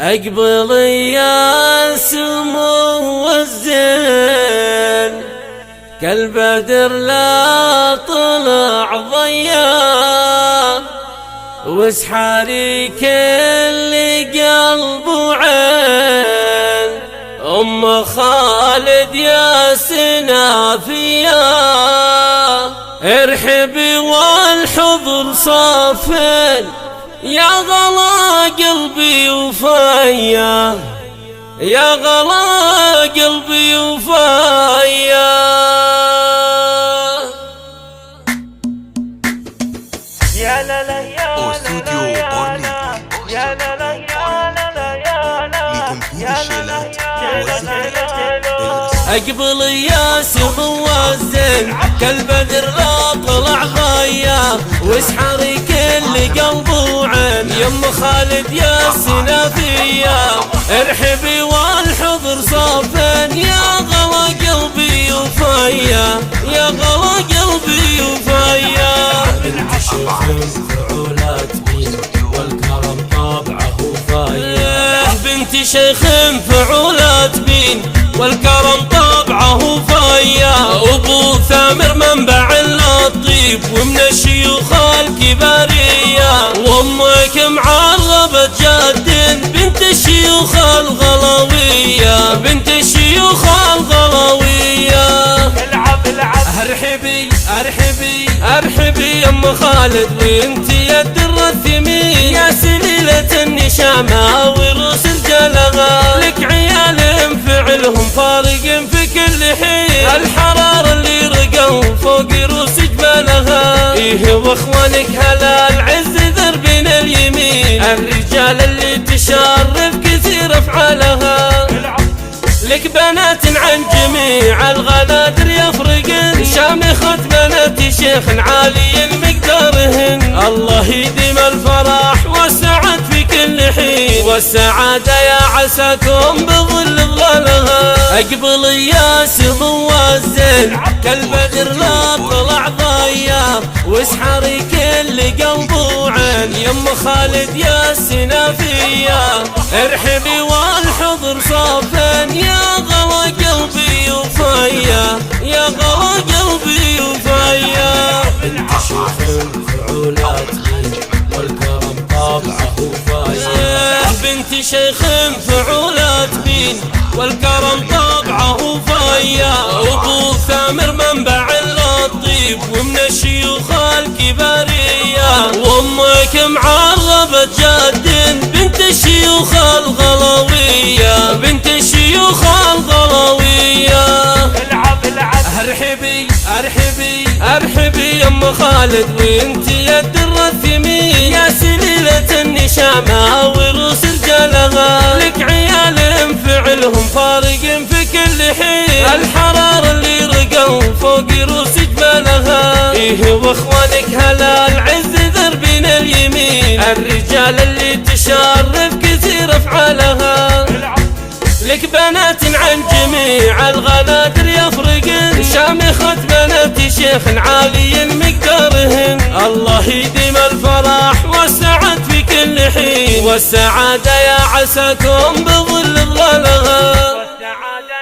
اقبل يا سمو الزين كالبدر لا طلع ضياء واسحاري كل قلب وعين ام خالد يا سنافية ارحبي والحضر صافن يا غلا قلبي وفايا يا غلا قلبي وفايا يا لا لا يا استوديو بورني يا لا لا يا لا لا يا لا لتنفيذ الشيلات اقبل يا سمو الزين كالبدر لا طلع ضيا واسحري كل قلب وعين يم خالد يا سنافية ارحبي والحضر صافن يا غلا قلبي وفايا يا غلا قلبي وفايا بنت شيخ فعولات مين والكرم طابعه وفايا بنت شيخ فعولات مين والكرم طبعه فايا ابو ثامر منبع الطيب ومن الشيوخ الكباريه وامك معربة جد بنت الشيوخ الغلاويه بنت الشيوخ الغلاويه العب العب ارحبي ارحبي ارحبي يا ام خالد وانت يا الدر الثمين يا سليلة النشامة ورؤوس الجلغة لك عيال فعلهم فارق في كل حين الحرارة اللي رقوا فوق رؤوس جبالها ايه واخوانك هلا العز ذربين اليمين الرجال اللي تشرف كثير افعالها لك بنات عن جميع الغنادر يفرقن شامخة بنات شيخ عالي مقدارهن الله يديم الفرح والسعد في كل حين والسعادة يا عساكم بظل ظلالها اقبل يا سمو الزين كالبدر لا طلع ضيا واسحري كل قلب وعين يم خالد يا سنافية ارحبي والحضر صافن يا غلا قلبي وفايا يا غلا قلبي وفايا بنت شيخ فعولات والكرم طابعه وفايا بنت شيخ فعولات مين والكرم طابعه فايا ابو ثامر منبع الطيب ومن الشيوخ الكباريه وامك معربة جد بنت الشيوخ الغلاويه بنت الشيوخ الغلاويه العب العب ارحبي ارحبي ارحبي يا ام خالد وانت يا الدر الثمين يا سليلة النشامة ورؤوس الجلغة لك عيال فعلهم فارق في كل حين الحرارة اللي رقوا فوق رؤوس جبالها ايه واخوانك هلا العز ذربين اليمين الرجال اللي تشرف كثير افعالها لك بنات عن جميع الغنادر يفرقن شامخة بنات شيخ عالي مقدارهن الله يديم الفرح والسعد في كل حين والسعادة يا عساكم بظل ظلالها والسعادة